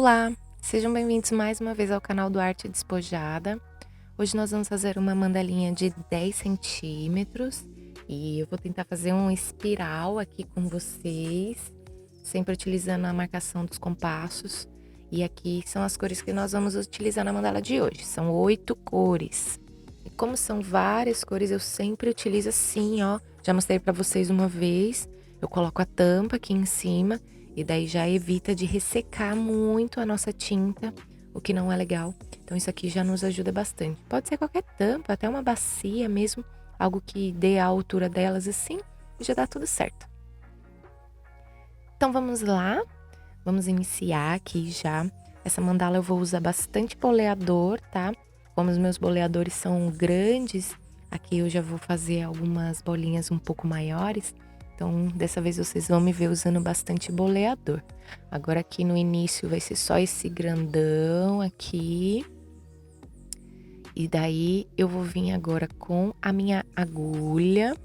Olá, sejam bem-vindos mais uma vez ao canal do Arte Despojada. Hoje nós vamos fazer uma mandalinha de 10 centímetros e eu vou tentar fazer um espiral aqui com vocês, sempre utilizando a marcação dos compassos. E aqui são as cores que nós vamos utilizar na mandala de hoje, são 8 cores. E como são várias cores, eu sempre utilizo assim, ó, já mostrei pra vocês uma vez, eu coloco a tampa aqui em cima. E daí já evita de ressecar muito a nossa tinta, o que não é legal. Então isso aqui já nos ajuda bastante. Pode ser qualquer tampa, até uma bacia mesmo, algo que dê a altura delas assim, e já dá tudo certo. Então vamos lá, vamos iniciar aqui já. Essa mandala eu vou usar bastante boleador, tá? Como os meus boleadores são grandes, aqui eu já vou fazer algumas bolinhas um pouco maiores. Então, dessa vez vocês vão me ver usando bastante boleador. Agora aqui no início vai ser só esse grandão aqui. E daí eu vou vir agora com a minha agulha.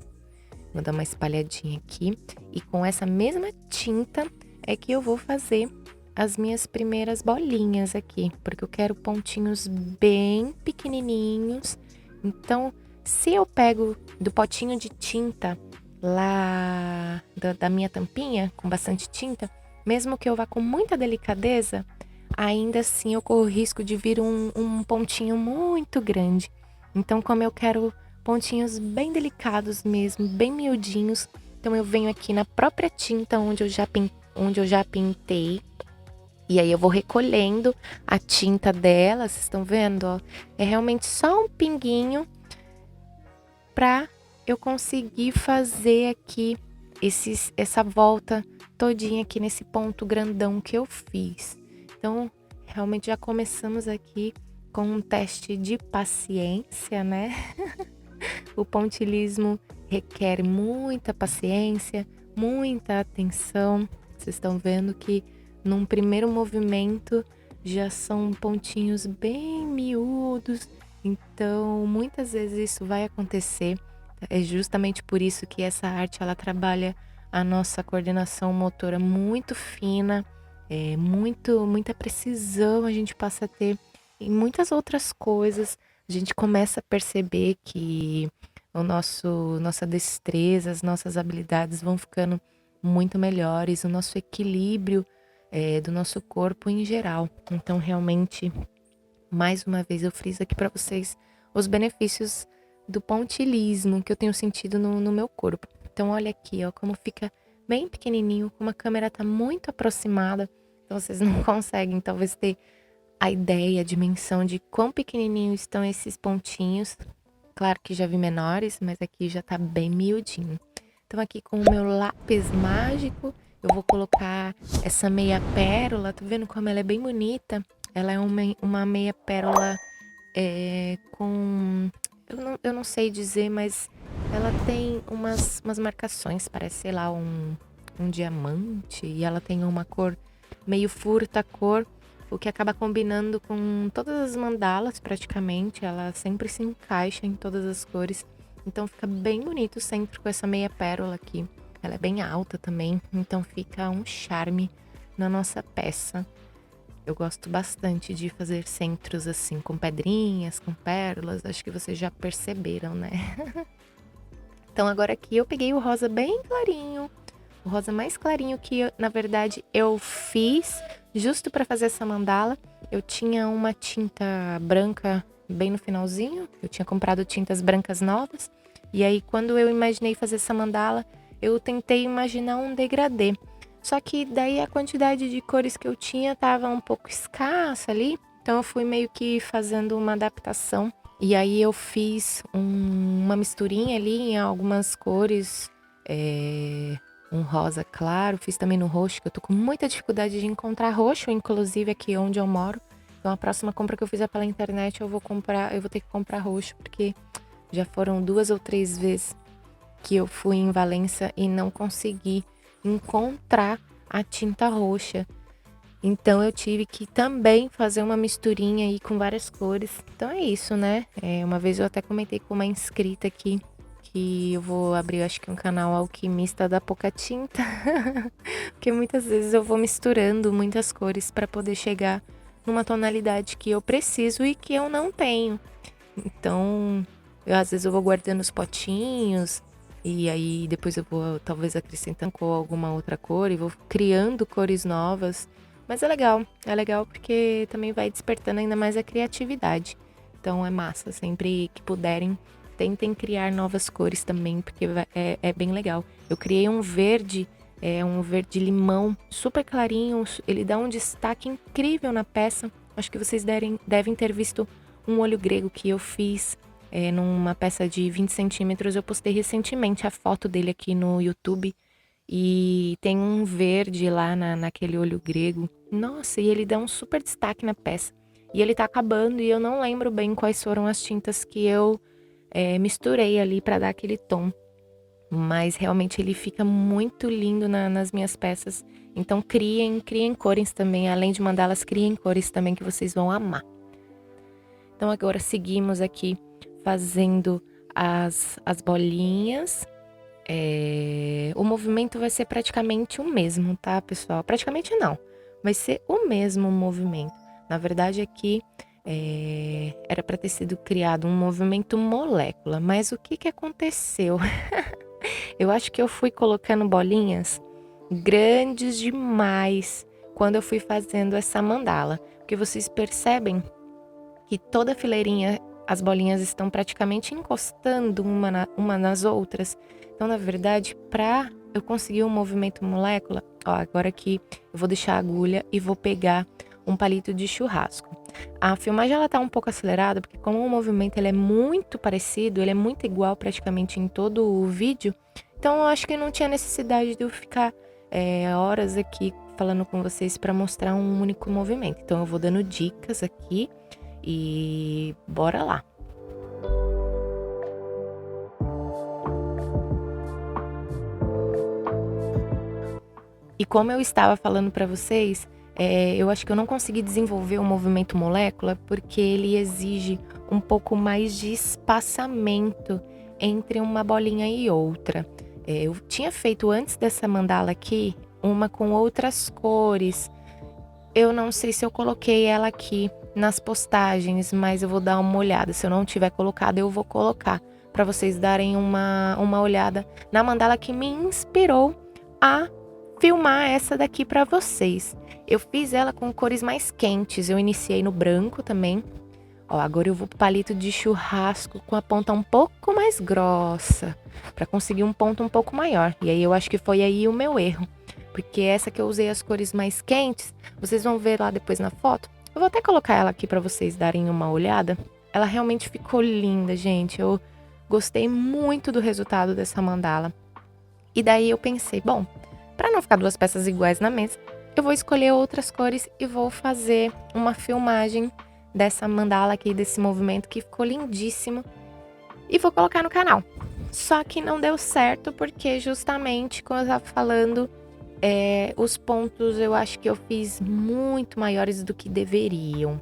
Vou dar uma espalhadinha aqui. E com essa mesma tinta é que eu vou fazer as minhas primeiras bolinhas aqui. Porque eu quero pontinhos bem pequenininhos. Então, se eu pego do potinho de tinta lá da minha tampinha, com bastante tinta, mesmo que eu vá com muita delicadeza, ainda assim eu corro o risco de vir um pontinho muito grande. Então, como eu quero pontinhos bem delicados mesmo, bem miudinhos, então eu venho aqui na própria tinta onde eu já pintei, e aí eu vou recolhendo a tinta dela, vocês estão vendo, ó? É realmente só um pinguinho pra eu consegui fazer aqui essa volta todinha aqui nesse ponto grandão que eu fiz. Então, realmente já começamos aqui com um teste de paciência, né? O pontilhismo requer muita paciência, muita atenção. Vocês estão vendo que num primeiro movimento já são pontinhos bem miúdos. Então, muitas vezes isso vai acontecer. É justamente por isso que essa arte ela trabalha a nossa coordenação motora muito fina, muita precisão a gente passa a ter em muitas outras coisas. A gente começa a perceber que nossa destreza, as nossas habilidades vão ficando muito melhores, o nosso equilíbrio do nosso corpo em geral. Então, realmente, mais uma vez eu friso aqui para vocês os benefícios do pontilhismo que eu tenho sentido no meu corpo. Então, olha aqui, ó, como fica bem pequenininho, como a câmera tá muito aproximada, então vocês não conseguem talvez ter a ideia, a dimensão de quão pequenininho estão esses pontinhos. Claro que já vi menores, mas aqui já tá bem miudinho. Então, aqui com o meu lápis mágico, eu vou colocar essa meia pérola. Tá vendo como ela é bem bonita? Ela é uma meia pérola com... Eu não sei dizer, mas ela tem umas marcações, parece, sei lá, um diamante. E ela tem uma cor meio furta-cor, o que acaba combinando com todas as mandalas praticamente. Ela sempre se encaixa em todas as cores. Então fica bem bonito sempre com essa meia pérola aqui. Ela é bem alta também, então fica um charme na nossa peça. Eu gosto bastante de fazer centros assim, com pedrinhas, com pérolas. Acho que vocês já perceberam, né? Então agora aqui eu peguei o rosa bem clarinho. O rosa mais clarinho que, na verdade, eu fiz justo para fazer essa mandala. Eu tinha uma tinta branca bem no finalzinho. Eu tinha comprado tintas brancas novas. E aí, quando eu imaginei fazer essa mandala, eu tentei imaginar um degradê. Só que daí a quantidade de cores que eu tinha estava um pouco escassa ali. Então eu fui meio que fazendo uma adaptação. E aí eu fiz uma misturinha ali em algumas cores. Um rosa claro, fiz também no roxo, que eu tô com muita dificuldade de encontrar roxo, inclusive aqui onde eu moro. Então a próxima compra que eu fizer pela internet eu vou ter que comprar roxo, porque já foram 2 ou 3 vezes que eu fui em Valença e não consegui encontrar a tinta roxa. Então eu tive que também fazer uma misturinha aí com várias cores. Então é isso, né? Uma vez eu até comentei com uma inscrita aqui que eu vou abrir, acho que um canal alquimista da pouca tinta. Porque muitas vezes eu vou misturando muitas cores para poder chegar numa tonalidade que eu preciso e que eu não tenho. Então, às vezes eu vou guardando os potinhos e aí depois eu vou talvez acrescentando com alguma outra cor e vou criando cores novas. Mas é legal porque também vai despertando ainda mais a criatividade. Então é massa, sempre que puderem, tentem criar novas cores também, porque é bem legal. Eu criei um verde limão, super clarinho, ele dá um destaque incrível na peça. Acho que vocês devem ter visto um olho grego que eu fiz numa peça de 20 centímetros. Eu postei recentemente a foto dele aqui no YouTube. E tem um verde lá naquele olho grego. Nossa, e ele dá um super destaque na peça. E ele tá acabando e eu não lembro bem quais foram as tintas que eu misturei ali para dar aquele tom. Mas realmente ele fica muito lindo nas minhas peças. Então criem cores também. Além de mandá-las, criem cores também que vocês vão amar. Então agora seguimos aqui fazendo as bolinhas. O movimento vai ser praticamente o mesmo, tá, pessoal? Praticamente não, vai ser o mesmo movimento. Na verdade, aqui era para ter sido criado um movimento molécula, mas o que aconteceu? Eu acho que eu fui colocando bolinhas grandes demais quando eu fui fazendo essa mandala, porque vocês percebem que toda fileirinha as bolinhas estão praticamente encostando uma nas outras. Então, na verdade, para eu conseguir um movimento molécula, ó, agora aqui eu vou deixar a agulha e vou pegar um palito de churrasco. A filmagem ela tá um pouco acelerada, porque como o movimento ele é muito parecido, ele é muito igual praticamente em todo o vídeo, então eu acho que não tinha necessidade de eu ficar horas aqui falando com vocês para mostrar um único movimento. Então eu vou dando dicas aqui e bora lá. E como eu estava falando para vocês, eu acho que eu não consegui desenvolver o movimento molécula porque ele exige um pouco mais de espaçamento entre uma bolinha e outra. Eu tinha feito antes dessa mandala aqui uma com outras cores. Eu não sei se eu coloquei ela aqui nas postagens, mas eu vou dar uma olhada. Se eu não tiver colocado, eu vou colocar para vocês darem uma olhada na mandala que me inspirou a filmar essa daqui para vocês. Eu fiz ela com cores mais quentes. Eu iniciei no branco também. Ó, agora eu vou pro palito de churrasco com a ponta um pouco mais grossa, para conseguir um ponto um pouco maior. E aí eu acho que foi aí o meu erro, porque essa que eu usei as cores mais quentes, vocês vão ver lá depois na foto. Eu vou até colocar ela aqui para vocês darem uma olhada. Ela realmente ficou linda, gente. Eu gostei muito do resultado dessa mandala. E daí eu pensei, bom, para não ficar duas peças iguais na mesa, eu vou escolher outras cores e vou fazer uma filmagem dessa mandala aqui, desse movimento que ficou lindíssimo, e vou colocar no canal. Só que não deu certo porque justamente, como eu tava falando, os pontos eu acho que eu fiz muito maiores do que deveriam.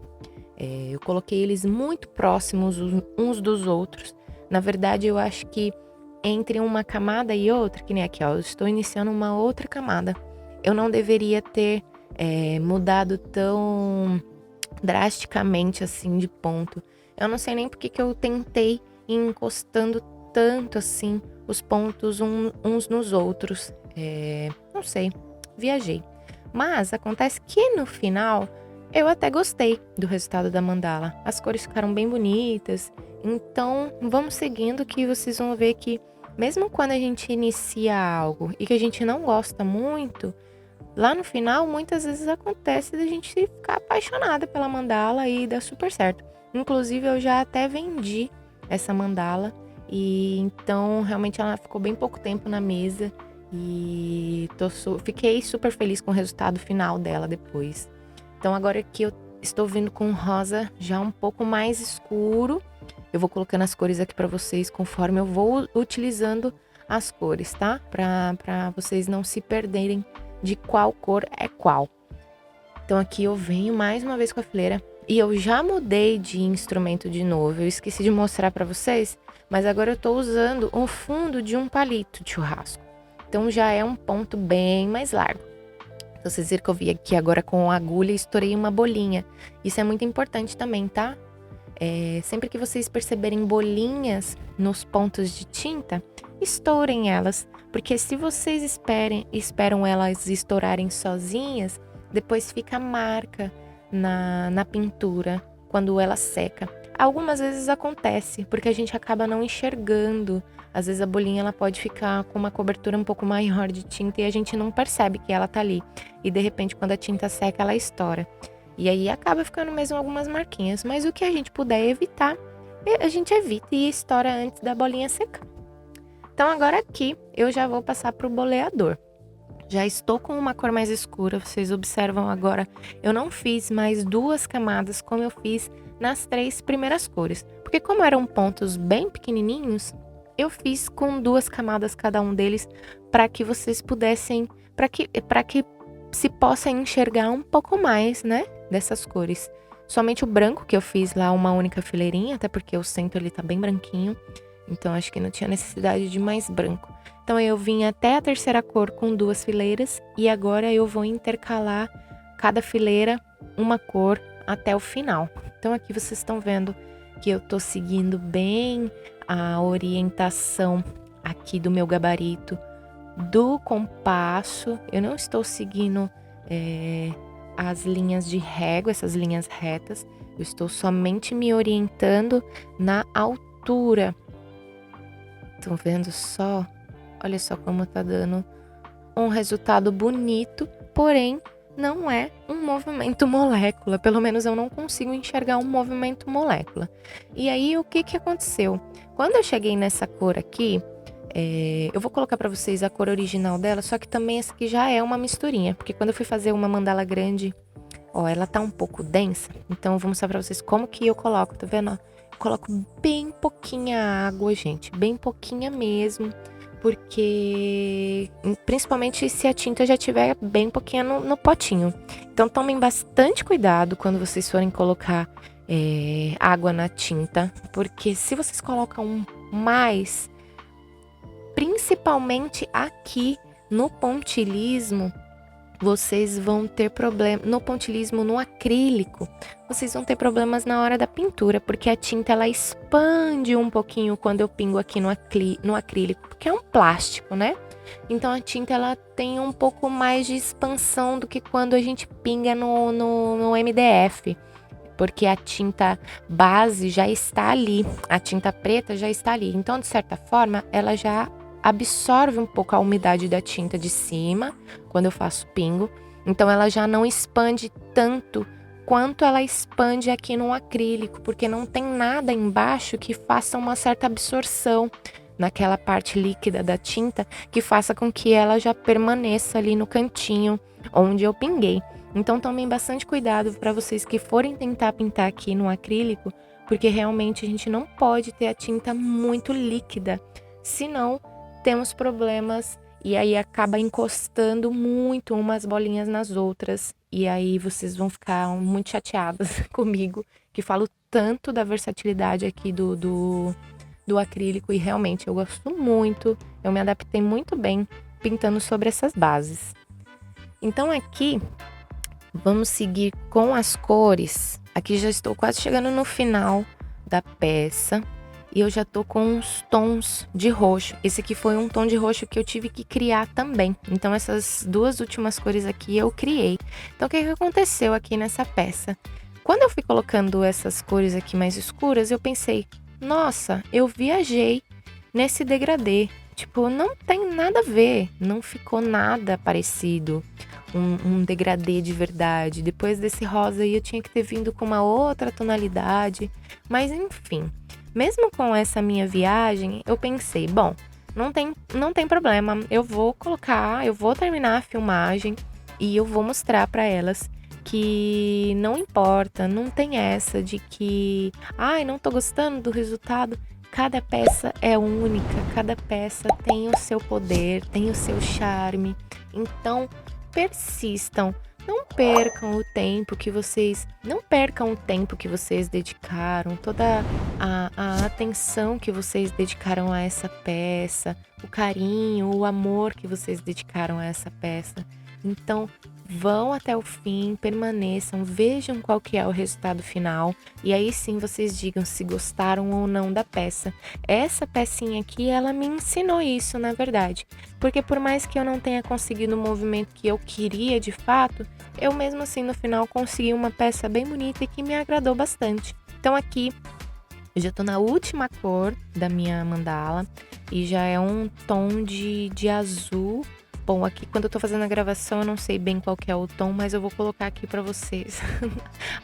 Eu coloquei eles muito próximos uns dos outros. Na verdade, eu acho que entre uma camada e outra, que nem aqui, ó, eu estou iniciando uma outra camada. Eu não deveria ter mudado tão drasticamente assim de ponto. Eu não sei nem porque que eu tentei ir encostando tanto assim os pontos uns nos outros. Não sei, viajei. Mas acontece que no final eu até gostei do resultado da mandala. As cores ficaram bem bonitas. Então vamos seguindo que vocês vão ver que mesmo quando a gente inicia algo e que a gente não gosta muito, lá no final, muitas vezes acontece da gente ficar apaixonada pela mandala e dá super certo. Inclusive, eu já até vendi essa mandala e então realmente ela ficou bem pouco tempo na mesa e fiquei super feliz com o resultado final dela depois. Então agora que eu estou vindo com rosa já um pouco mais escuro, eu vou colocando as cores aqui para vocês conforme eu vou utilizando as cores, tá? Para vocês não se perderem de qual cor é qual. Então aqui eu venho mais uma vez com a fileira E eu já mudei de instrumento de novo. Eu esqueci de mostrar pra vocês, mas agora eu tô usando o fundo de um palito de churrasco. Então já é um ponto bem mais largo. Então, vocês viram que eu vi aqui agora com a agulha e estourei uma bolinha. Isso é muito importante também, tá? Sempre que vocês perceberem bolinhas nos pontos de tinta, estourem elas. Porque se vocês esperam elas estourarem sozinhas, depois fica marca na pintura quando ela seca. Algumas vezes acontece, porque a gente acaba não enxergando. Às vezes a bolinha ela pode ficar com uma cobertura um pouco maior de tinta e a gente não percebe que ela tá ali. E de repente, quando a tinta seca, ela estoura. E aí acaba ficando mesmo algumas marquinhas. Mas o que a gente puder evitar, a gente evita e estoura antes da bolinha secar. Então agora aqui eu já vou passar pro boleador. Já estou com uma cor mais escura, vocês observam agora, eu não fiz mais 2 camadas como eu fiz nas 3 primeiras cores. Porque como eram pontos bem pequenininhos, eu fiz com 2 camadas cada um deles para que vocês pudessem, para que se possa enxergar um pouco mais, né, dessas cores. Somente o branco que eu fiz lá uma única fileirinha, até porque o centro ele tá bem branquinho, então acho que não tinha necessidade de mais branco. Então eu vim até a terceira cor com 2 fileiras e agora eu vou intercalar cada fileira uma cor até o final. Então aqui vocês estão vendo que eu tô seguindo bem a orientação aqui do meu gabarito do compasso. Eu não estou seguindo as linhas de régua, essas linhas retas. Eu estou somente me orientando na altura. Estão vendo só? Olha só como tá dando um resultado bonito, porém não é um movimento molécula. Pelo menos eu não consigo enxergar um movimento molécula. E aí o que aconteceu? Quando eu cheguei nessa cor aqui, eu vou colocar pra vocês a cor original dela, só que também essa aqui já é uma misturinha. Porque quando eu fui fazer uma mandala grande, ó, ela tá um pouco densa. Então eu vou mostrar pra vocês como que eu coloco, tá vendo? Eu coloco bem pouquinha água, gente, bem pouquinha mesmo. Porque, principalmente se a tinta já tiver bem pouquinha no potinho. Então tomem bastante cuidado quando vocês forem colocar água na tinta. Porque se vocês colocam mais, principalmente aqui no pontilhismo, vocês vão ter problema. No pontilhismo, no acrílico, vocês vão ter problemas na hora da pintura, porque a tinta ela expande um pouquinho quando eu pingo aqui no acrílico, porque é um plástico, né? Então a tinta ela tem um pouco mais de expansão do que quando a gente pinga no MDF, porque a tinta base já está ali, a tinta preta já está ali. Então, de certa forma, ela já absorve um pouco a umidade da tinta de cima, quando eu faço pingo. Então ela já não expande tanto quanto ela expande aqui no acrílico, porque não tem nada embaixo que faça uma certa absorção naquela parte líquida da tinta, que faça com que ela já permaneça ali no cantinho onde eu pinguei. Então tomem bastante cuidado para vocês que forem tentar pintar aqui no acrílico, porque realmente a gente não pode ter a tinta muito líquida, senão temos problemas e aí acaba encostando muito umas bolinhas nas outras. E aí vocês vão ficar muito chateadas comigo, que falo tanto da versatilidade aqui do acrílico. E realmente eu gosto muito, eu me adaptei muito bem pintando sobre essas bases. Então aqui, vamos seguir com as cores. Aqui já estou quase chegando no final da peça. E eu já tô com uns tons de roxo. Esse aqui foi um tom de roxo que eu tive que criar também. Então essas 2 últimas cores aqui eu criei. Então o que aconteceu aqui nessa peça? Quando eu fui colocando essas cores aqui mais escuras, eu pensei, nossa, eu viajei nesse degradê. Tipo, não tem nada a ver, não ficou nada parecido. Um degradê de verdade. Depois desse rosa aí eu tinha que ter vindo com uma outra tonalidade. Mas enfim, mesmo com essa minha viagem, eu pensei, bom, não tem problema, eu vou terminar a filmagem e eu vou mostrar para elas que não importa, não tem essa de que, ai, não tô gostando do resultado. Cada peça é única, cada peça tem o seu poder, tem o seu charme. Então, persistam, não percam o tempo que vocês dedicaram, toda a atenção que vocês dedicaram a essa peça, o carinho, o amor que vocês dedicaram a essa peça. Então, vão até o fim, permaneçam, vejam qual que é o resultado final e aí sim vocês digam se gostaram ou não da peça. Essa pecinha aqui, ela me ensinou isso, na verdade, porque por mais que eu não tenha conseguido o movimento que eu queria de fato, eu mesmo assim no final consegui uma peça bem bonita e que me agradou bastante. Então aqui eu já tô na última cor da minha mandala e já é um tom de azul. Bom, aqui quando eu tô fazendo a gravação eu não sei bem qual que é o tom, mas eu vou colocar aqui pra vocês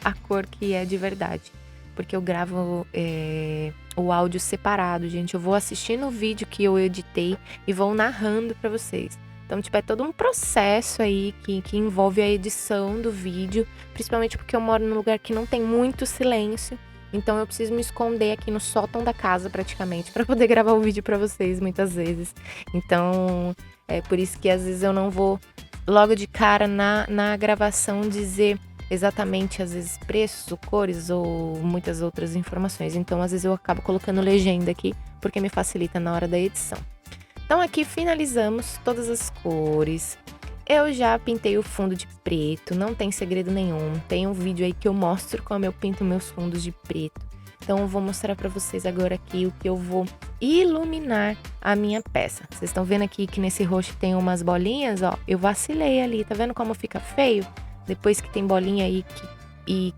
a cor que é de verdade. Porque eu gravo o áudio separado, gente. Eu vou assistindo o vídeo que eu editei e vou narrando pra vocês. Então, tipo, é todo um processo aí que envolve a edição do vídeo, principalmente porque eu moro num lugar que não tem muito silêncio. Então eu preciso me esconder aqui no sótão da casa, praticamente, para poder gravar o vídeo para vocês, muitas vezes. Então, é por isso que às vezes eu não vou logo de cara na gravação dizer exatamente, às vezes, preços ou cores ou muitas outras informações. Então, às vezes eu acabo colocando legenda aqui, porque me facilita na hora da edição. Então, aqui finalizamos todas as cores. Eu já pintei o fundo de preto, não tem segredo nenhum. Tem um vídeo aí que eu mostro como eu pinto meus fundos de preto. Então eu vou mostrar para vocês agora aqui o que eu vou iluminar a minha peça. Vocês estão vendo aqui que nesse roxo tem umas bolinhas, ó. Eu vacilei ali, tá vendo como fica feio? Depois que tem bolinha aí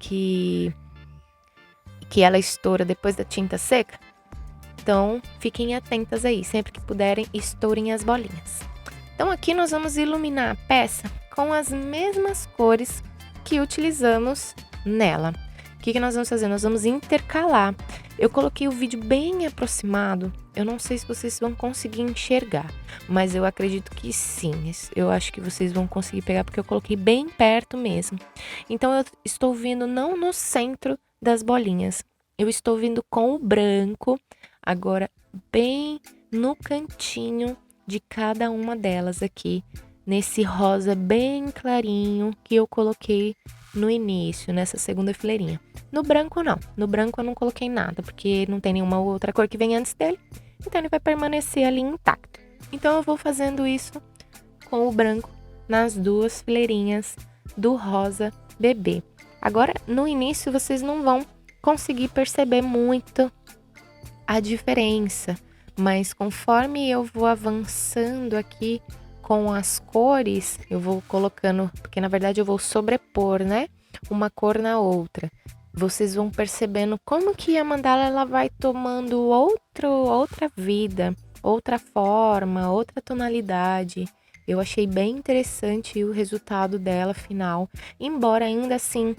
que ela estoura depois da tinta seca. Então fiquem atentas aí, sempre que puderem, estourem as bolinhas. Então aqui nós vamos iluminar a peça com as mesmas cores que utilizamos nela. O que nós vamos fazer? Nós vamos intercalar. Eu coloquei o vídeo bem aproximado. Eu não sei se vocês vão conseguir enxergar, mas eu acredito que sim. Eu acho que vocês vão conseguir pegar porque eu coloquei bem perto mesmo. Então eu estou vindo não no centro das bolinhas. Eu estou vindo com o branco, agora bem no cantinho de cada uma delas aqui, nesse rosa bem clarinho que eu coloquei no início, nessa segunda fileirinha. No branco não, no branco eu não coloquei nada, porque não tem nenhuma outra cor que vem antes dele, então ele vai permanecer ali intacto. Então eu vou fazendo isso com o branco nas duas fileirinhas do rosa bebê. Agora, no início vocês não vão conseguir perceber muito a diferença, mas conforme eu vou avançando aqui com as cores, eu vou colocando, porque na verdade eu vou sobrepor, né, uma cor na outra. Vocês vão percebendo como que a mandala ela vai tomando outra vida, outra forma, outra tonalidade. Eu achei bem interessante o resultado dela final, embora ainda assim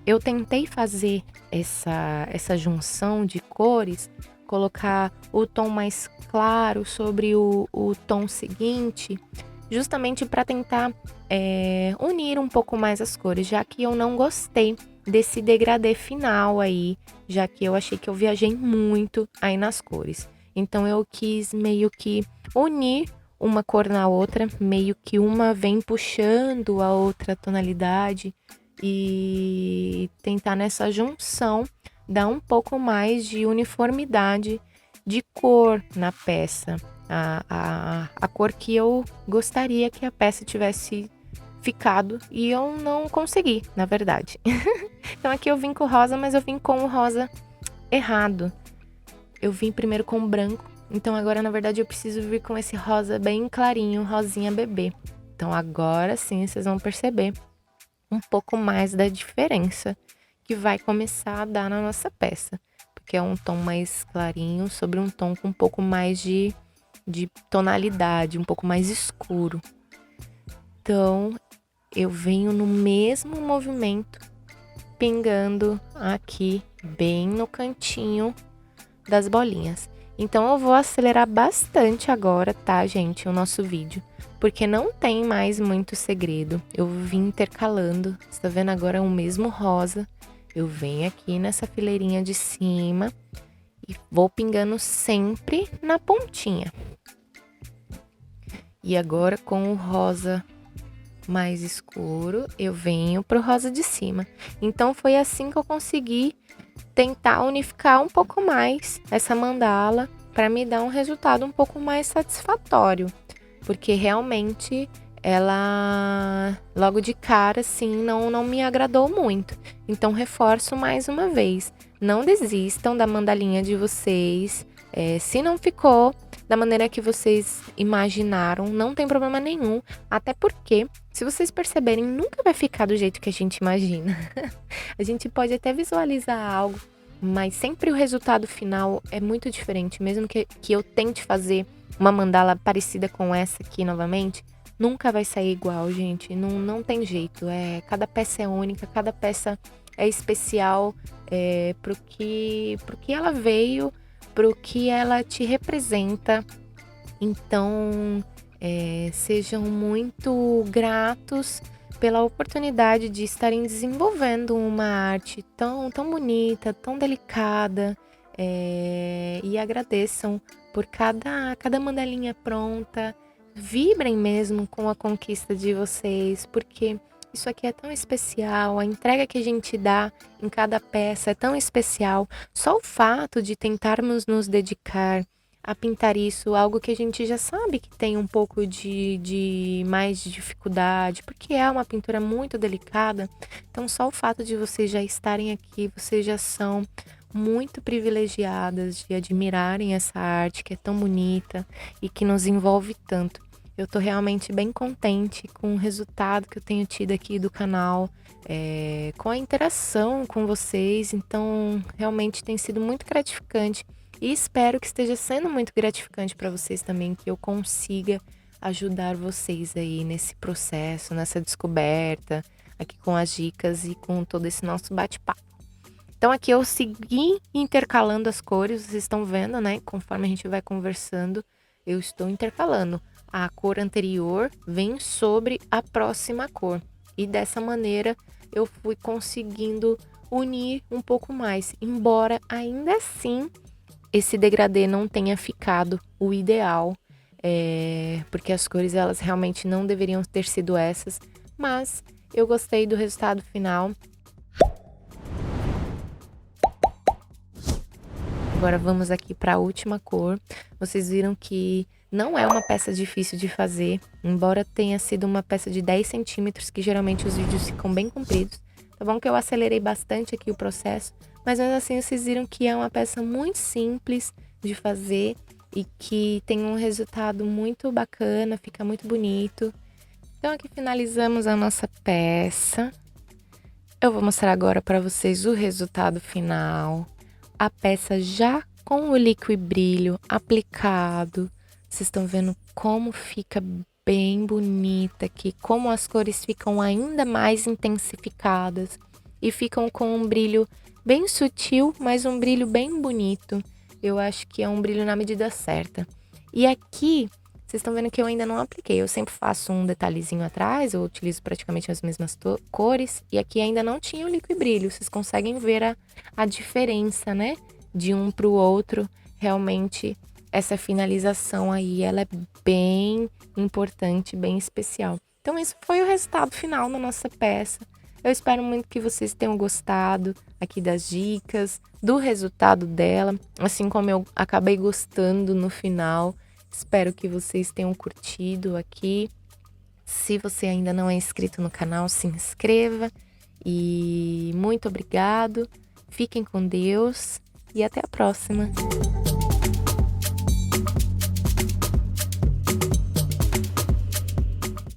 eu tentei fazer essa junção de cores, colocar o tom mais claro sobre o tom seguinte, justamente para tentar unir um pouco mais as cores, já que eu não gostei desse degradê final aí, já que eu achei que eu viajei muito aí nas cores. Então eu quis meio que unir uma cor na outra, meio que uma vem puxando a outra tonalidade e tentar nessa junção dar um pouco mais de uniformidade de cor na peça. A cor que eu gostaria que a peça tivesse ficado e eu não consegui, na verdade. Então aqui eu vim com rosa, mas eu vim com o rosa errado. Eu vim primeiro com branco, então agora na verdade eu preciso vir com esse rosa bem clarinho, rosinha bebê. Então agora sim vocês vão perceber um pouco mais da diferença que vai começar a dar na nossa peça, porque é um tom mais clarinho sobre um tom com um pouco mais de tonalidade, um pouco mais escuro. Então eu venho no mesmo movimento, pingando aqui bem no cantinho das bolinhas. Então eu vou acelerar bastante agora, tá, gente, o nosso vídeo, porque não tem mais muito segredo. Eu vim intercalando, você tá vendo agora o mesmo rosa. Eu venho aqui nessa fileirinha de cima e vou pingando sempre na pontinha. E agora com o rosa mais escuro, eu venho pro rosa de cima. Então foi assim que eu consegui tentar unificar um pouco mais essa mandala para me dar um resultado um pouco mais satisfatório, porque realmente ela logo de cara assim não me agradou muito. Então reforço mais uma vez, não desistam da mandalinha de vocês. Se não ficou da maneira que vocês imaginaram, não tem problema nenhum, até porque, se vocês perceberem, nunca vai ficar do jeito que a gente imagina. A gente pode até visualizar algo, mas sempre o resultado final é muito diferente. Mesmo que eu tente fazer uma mandala parecida com essa aqui novamente, nunca vai sair igual, gente. Não tem jeito. Cada peça é única, cada peça é especial pro que ela veio, pro que ela te representa. Então, sejam muito gratos pela oportunidade de estarem desenvolvendo uma arte tão bonita, tão delicada, e agradeçam por cada mandalinha pronta. Vibrem mesmo com a conquista de vocês, porque isso aqui é tão especial, a entrega que a gente dá em cada peça é tão especial. Só o fato de tentarmos nos dedicar a pintar isso, algo que a gente já sabe que tem um pouco de mais dificuldade, porque é uma pintura muito delicada. Então, só o fato de vocês já estarem aqui, vocês já são muito privilegiadas de admirarem essa arte que é tão bonita e que nos envolve tanto. Eu tô realmente bem contente com o resultado que eu tenho tido aqui do canal, com a interação com vocês. Então, realmente tem sido muito gratificante. E espero que esteja sendo muito gratificante para vocês também, que eu consiga ajudar vocês aí nesse processo, nessa descoberta, aqui com as dicas e com todo esse nosso bate-papo. Então aqui eu segui intercalando as cores, vocês estão vendo, né? Conforme a gente vai conversando, eu estou intercalando. A cor anterior vem sobre a próxima cor. E dessa maneira eu fui conseguindo unir um pouco mais, embora ainda assim esse degradê não tenha ficado o ideal, porque as cores elas realmente não deveriam ter sido essas, mas eu gostei do resultado final. Agora vamos aqui para a última cor. Vocês viram que não é uma peça difícil de fazer, embora tenha sido uma peça de 10 centímetros, que geralmente os vídeos ficam bem compridos. Tá bom que eu acelerei bastante aqui o processo, mas mesmo assim vocês viram que é uma peça muito simples de fazer e que tem um resultado muito bacana, fica muito bonito. Então aqui finalizamos a nossa peça. Eu vou mostrar agora para vocês o resultado final. A peça já com o líquido brilho aplicado. Vocês estão vendo como fica bem bonita aqui, como as cores ficam ainda mais intensificadas e ficam com um brilho bem sutil, mas um brilho bem bonito. Eu acho que é um brilho na medida certa. E aqui, vocês estão vendo que eu ainda não apliquei. Eu sempre faço um detalhezinho atrás, eu utilizo praticamente as mesmas cores. E aqui ainda não tinha o líquido brilho. Vocês conseguem ver a diferença, né? De um para o outro. Realmente, essa finalização aí, ela é bem importante, bem especial. Então, esse foi o resultado final da nossa peça. Eu espero muito que vocês tenham gostado aqui das dicas, do resultado dela, assim como eu acabei gostando no final. Espero que vocês tenham curtido aqui. Se você ainda não é inscrito no canal, se inscreva. E muito obrigado. Fiquem com Deus e até a próxima.